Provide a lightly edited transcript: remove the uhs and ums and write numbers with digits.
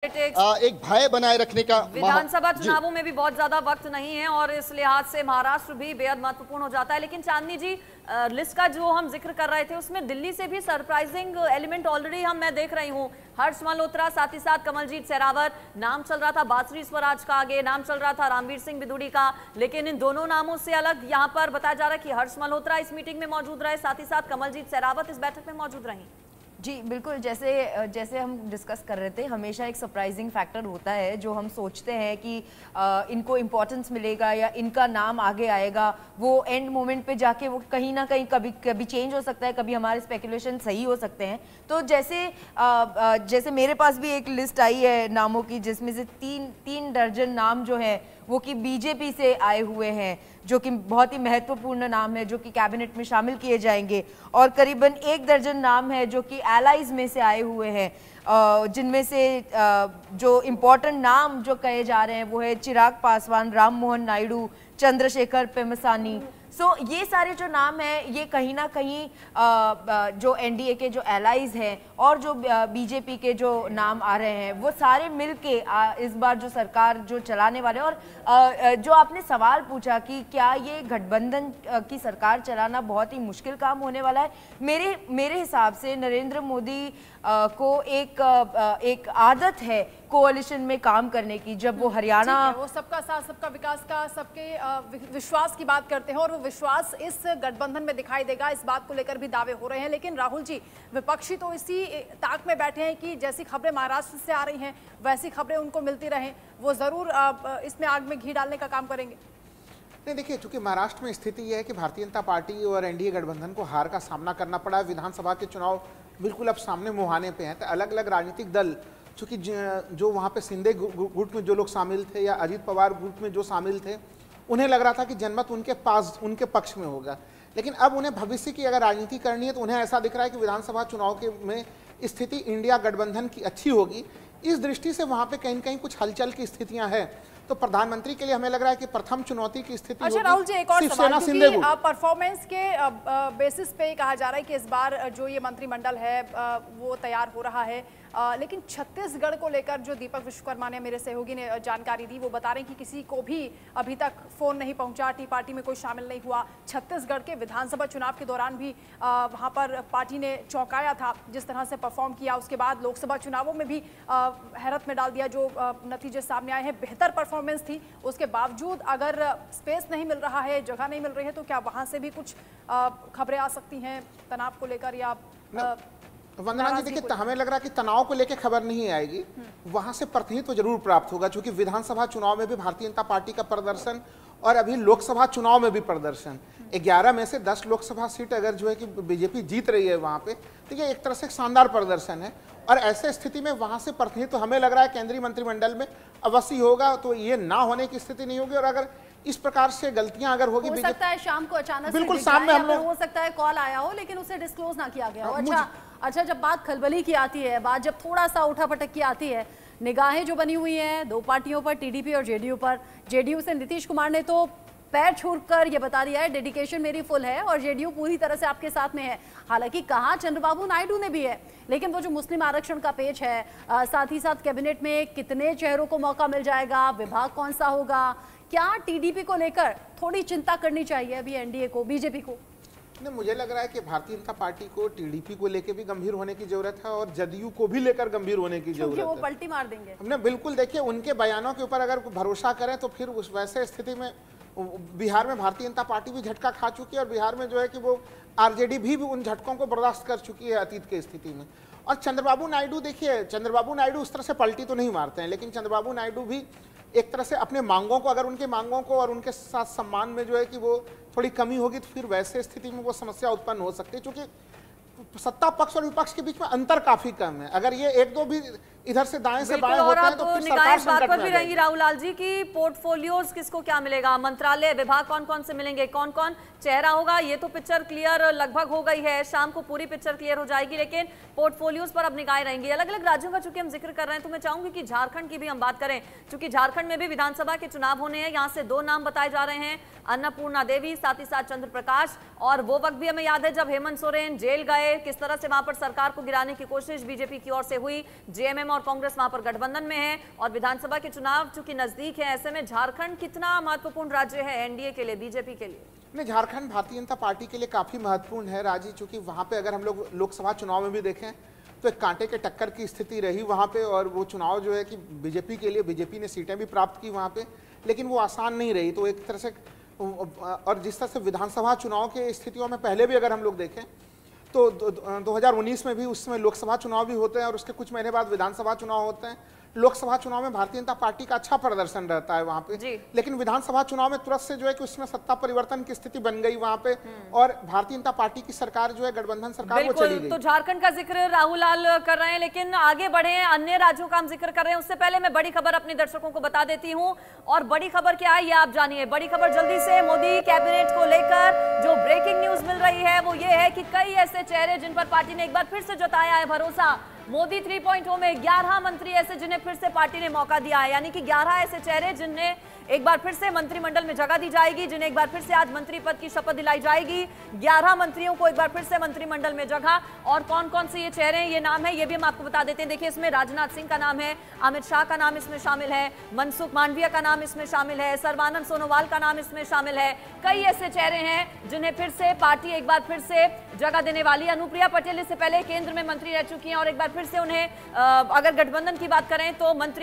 एक भय बनाए रखने का विधानसभा चुनावों में भी बहुत ज्यादा वक्त नहीं है और इस लिहाज से महाराष्ट्र भी बेहद महत्वपूर्ण हो जाता है। लेकिन चांदनी जी, लिस्ट का जो हम जिक्र कर रहे थे उसमें दिल्ली से भी सरप्राइजिंग एलिमेंट ऑलरेडी मैं देख रही हूँ। हर्ष मल्होत्रा, साथ ही साथ कमलजीत शेरावत, नाम चल रहा था बासुरी स्वराज का, आगे नाम चल रहा था रामवीर सिंह बिदुड़ी का, लेकिन इन दोनों नामों से अलग यहाँ पर बताया जा रहा है कि हर्ष मल्होत्रा इस मीटिंग में मौजूद रहे, साथ ही साथ कमलजीत शेरावत इस बैठक में मौजूद रही। जी बिल्कुल, जैसे हम डिस्कस कर रहे थे, हमेशा एक सरप्राइजिंग फैक्टर होता है जो हम सोचते हैं कि इनको इम्पोर्टेंस मिलेगा या इनका नाम आगे आएगा, वो एंड मोमेंट पे जाके वो कहीं ना कहीं कभी चेंज हो सकता है, कभी हमारे स्पेकुलेशन सही हो सकते हैं। तो जैसे मेरे पास भी एक लिस्ट आई है नामों की, जिसमें से तीन दर्जन नाम जो है वो कि बीजेपी से आए हुए हैं, जो कि बहुत ही महत्वपूर्ण नाम है, जो कि कैबिनेट में शामिल किए जाएंगे, और करीबन 1 दर्जन नाम है जो कि एलाइज में से आए हुए हैं, जिनमें से जो इम्पोर्टेंट नाम जो कहे जा रहे हैं वो है चिराग पासवान, राम मोहन नायडू, चंद्रशेखर पेमसानी। ये सारे जो नाम हैं ये कहीं ना कहीं जो एनडीए के जो एलाइज हैं और जो बीजेपी के जो नाम आ रहे हैं वो सारे मिलके इस बार जो सरकार जो चलाने वाले, और जो आपने सवाल पूछा कि क्या ये गठबंधन की सरकार चलाना बहुत ही मुश्किल काम होने वाला है, मेरे हिसाब से नरेंद्र मोदी को एक आदत है कोalition में काम करने की। जब वो हरियाणा, वो सबका साथ सबका विकास का, सबके विश्वास की बात करते हैं और वो विश्वास इस गठबंधन में दिखाई देगा, इस बात को लेकर भी दावे हो रहे हैं। लेकिन राहुल जी, विपक्षी तो इसी ताक में बैठे हैं कि जैसी खबरें महाराष्ट्र से आ रही हैं वैसी खबरें उनको मिलती रहें, वो जरूर इसमें आग में घी डालने का काम करेंगे। नहीं, देखिए, चूंकि महाराष्ट्र में स्थिति यह है कि भारतीय जनता पार्टी और एनडीए गठबंधन को हार का सामना करना पड़ा है। विधानसभा के चुनाव बिल्कुल अब सामने मुहाने पे हैं, तो अलग अलग राजनीतिक दल, चूंकि जो वहाँ पे शिंदे गुट में जो लोग शामिल थे या अजीत पवार गुट में जो शामिल थे, उन्हें लग रहा था कि जनमत उनके पक्ष में होगा। लेकिन अब उन्हें भविष्य की अगर राजनीति करनी है तो उन्हें ऐसा दिख रहा है कि विधानसभा चुनाव में स्थिति इंडिया गठबंधन की अच्छी होगी। इस दृष्टि से वहाँ पे कहीं न कहीं कुछ हलचल की स्थितियां हैं। तो प्रधानमंत्री के लिए हमें लग रहा है कि प्रथम चुनौती की स्थिति अच्छा राहुल जी, एक और सवाल, क्योंकि परफॉर्मेंस के बेसिस पे कहा जा रहा है कि इस बार जो ये मंत्रिमंडल है वो तैयार हो रहा है, लेकिन छत्तीसगढ़ को लेकर जो दीपक विश्वकर्मा ने, मेरे सहयोगी ने जानकारी दी, वो बता रहे हैं कि किसी को भी अभी तक फोन नहीं पहुंचा, टी पार्टी में कोई शामिल नहीं हुआ। छत्तीसगढ़ के विधानसभा चुनाव के दौरान भी वहां पर पार्टी ने चौंकाया था जिस तरह से परफॉर्म किया। उसके बाद लोकसभा चुनावों में भी हैरत में डाल दिया जो नतीजे सामने आए हैं। बेहतर परफॉर्मेंस थी, उसके बावजूद अगर स्पेस नहीं मिल रहा है, जगह नहीं मिल रही है, तो क्या वहां से भी कुछ खबरें आ सकती हैं तनाव को लेकर? या वंदना जी, देखिए, हमें लग रहा है कि तनाव को लेकर खबर नहीं आएगी, वहां से प्रतिनिधित्व जरूर प्राप्त होगा, क्योंकि विधानसभा चुनाव में भी भारतीय जनता पार्टी का प्रदर्शन और अभी लोकसभा चुनाव में भी प्रदर्शन, 11 में से 10 लोकसभा सीट अगर जो है कि बीजेपी जीत रही है वहां पे, तो ये एक तरह से शानदार प्रदर्शन है। और ऐसे स्थिति में वहां से प्रतिनिधित्व हमें लग रहा है केंद्रीय मंत्रिमंडल में अवश्य होगा, तो ये ना होने की स्थिति नहीं होगी। और अगर इस प्रकार से गलतियां अगर होगी, हो सकता है शाम को अचानक बिल्कुल सामने हम लोग, हो सकता है कॉल आया हो लेकिन उसे डिस्क्लोज ना किया गया हो। अच्छा, जब बात खलबली की आती है, बात जब थोड़ा सा उठापटक की आती है, निगाहें जो बनी हुई हैं दो पार्टियों पर, टीडीपी और जेडीयू पर। जेडीयू से नीतीश कुमार ने तो पैर छूकर ये बता दिया है डेडिकेशन मेरी फुल है और जेडीयू पूरी तरह से आपके साथ में है। हालांकि कहा चंद्रबाबू नायडू ने भी है, लेकिन वो जो मुस्लिम आरक्षण का पेच है, साथ ही साथ कैबिनेट में कितने चेहरों को मौका मिल जाएगा, विभाग कौन सा होगा, क्या टीडीपी को लेकर थोड़ी चिंता करनी चाहिए अभी एनडीए को, बीजेपी को? नहीं, मुझे लग रहा है कि भारतीय जनता पार्टी को टीडीपी को लेकर भी गंभीर होने की जरूरत है और जदयू को भी लेकर गंभीर होने की जरूरत है। वो पलटी मार देंगे। हमने बिल्कुल, देखिए, उनके बयानों के ऊपर अगर भरोसा करें तो फिर उस वैसे स्थिति में बिहार में भारतीय जनता पार्टी भी झटका खा चुकी है और बिहार में जो है कि वो आरजेडी भी उन झटकों को बर्दाश्त कर चुकी है अतीत की स्थिति में। और चंद्रबाबू नायडू, देखिए, चंद्रबाबू नायडू उस तरह से पलटी तो नहीं मारते हैं, लेकिन चंद्रबाबू नायडू भी एक तरह से अपने मांगों को, अगर उनके मांगों को और उनके साथ सम्मान में जो है कि वो थोड़ी कमी होगी तो फिर वैसे स्थिति में वो समस्या उत्पन्न हो सकती है, क्योंकि सत्ता पक्ष और विपक्ष के बीच में अंतर काफी कम है। अगर ये एक दो भी इधर से दाएं से बाएं होते हैं तो फिर सरकार संकट में भी रहेंगी। राहुल लाल जी की पोर्टफोलियोज किसको क्या मिलेगा, मंत्रालय विभाग कौन कौन से मिलेंगे, कौन कौन चेहरा होगा, ये तो पिक्चर क्लियर लगभग हो गई है, शाम को पूरी पिक्चर क्लियर हो जाएगी, लेकिन पोर्टफोलियोज पर अब निगाहें रहेंगी। अलग अलग राज्यों का चूंकि हम जिक्र कर रहे हैं तो मैं चाहूंगी कि झारखंड की भी हम बात करें, क्योंकि झारखंड में भी विधानसभा के चुनाव होने हैं। यहाँ से 2 नाम बताए जा रहे हैं, अन्नपूर्णा देवी, साथ ही साथ चंद्र प्रकाश। और वो वक्त भी हमें याद है जब हेमंत सोरेन जेल गए, किस तरह से वहां पर सरकार को गिराने की कोशिश बीजेपी की ओर से हुई, जेएमएम सीपीएम और कांग्रेस वहां पर गठबंधन में है और विधानसभा के चुनाव चूंकि नजदीक है, ऐसे में झारखंड कितना महत्वपूर्ण राज्य है एनडीए के लिए, बीजेपी के लिए? नहीं, झारखंड भारतीय जनता पार्टी के लिए काफी महत्वपूर्ण है राजी, चूंकि वहां पे अगर हम लोग लोकसभा चुनाव में भी देखें तो एक कांटे के टक्कर की स्थिति रही वहां पे, और वो चुनाव जो है कि बीजेपी के लिए, बीजेपी ने सीटें भी प्राप्त की वहां पे, लेकिन वो आसान नहीं रही। तो एक तरह से, और जिस तरह से विधानसभा चुनाव के स्थितियों में पहले भी अगर हम लोग देखें तो 2019 में भी उस समय लोकसभा चुनाव भी होते हैं और उसके कुछ महीने बाद विधानसभा चुनाव होते हैं। लोकसभा चुनाव में भारतीय जनता पार्टी का अच्छा प्रदर्शन रहता है वहां पे, लेकिन विधानसभा चुनाव में तुरंत से जो है कि उसमें सत्ता परिवर्तन की स्थिति बन गई वहां पे, और भारतीय जनता पार्टी की सरकार जो है गठबंधन सरकार वो चली गई। तो झारखंड का जिक्र राहुल लाल कर रहे हैं, लेकिन आगे बढ़े, अन्य राज्यों का हम जिक्र कर रहे हैं उससे पहले मैं बड़ी खबर अपने दर्शकों को बता देती हूँ। और बड़ी खबर क्या है ये आप जानिए। बड़ी खबर जल्दी से, मोदी कैबिनेट को लेकर जो ब्रेकिंग न्यूज मिल रही है वो ये है कि कई ऐसे चेहरे जिन पर पार्टी ने एक बार फिर से जताया है भरोसा। मोदी 3.0 में 11 मंत्री ऐसे जिन्हें फिर से पार्टी ने मौका दिया है, यानी कि 11 ऐसे चेहरे जिन्हें एक बार फिर से मंत्रिमंडल में जगह दी जाएगी, जिन्हें एक बार फिर से आज मंत्री पद की शपथ दिलाई जाएगी। 11 मंत्रियों को एक बार फिर से मंत्रिमंडल में जगह। और कौन कौन से ये चेहरे हैं, ये नाम है, ये भी हम आपको बता देते हैं। देखिए, इसमें राजनाथ सिंह का नाम है, अमित शाह का नाम इसमें शामिल है, मनसुख मांडविया का नाम इसमें शामिल है, सर्बानंद सोनोवाल का नाम इसमें शामिल है। कई ऐसे चेहरे हैं जिन्हें फिर से पार्टी एक बार फिर से जगह देने वाली है। अनुप्रिया पटेल इससे पहले केंद्र में मंत्री रह चुकी हैं और एक बार फिर से उन्हें अगर गठबंधन की बात करें तो मंत्री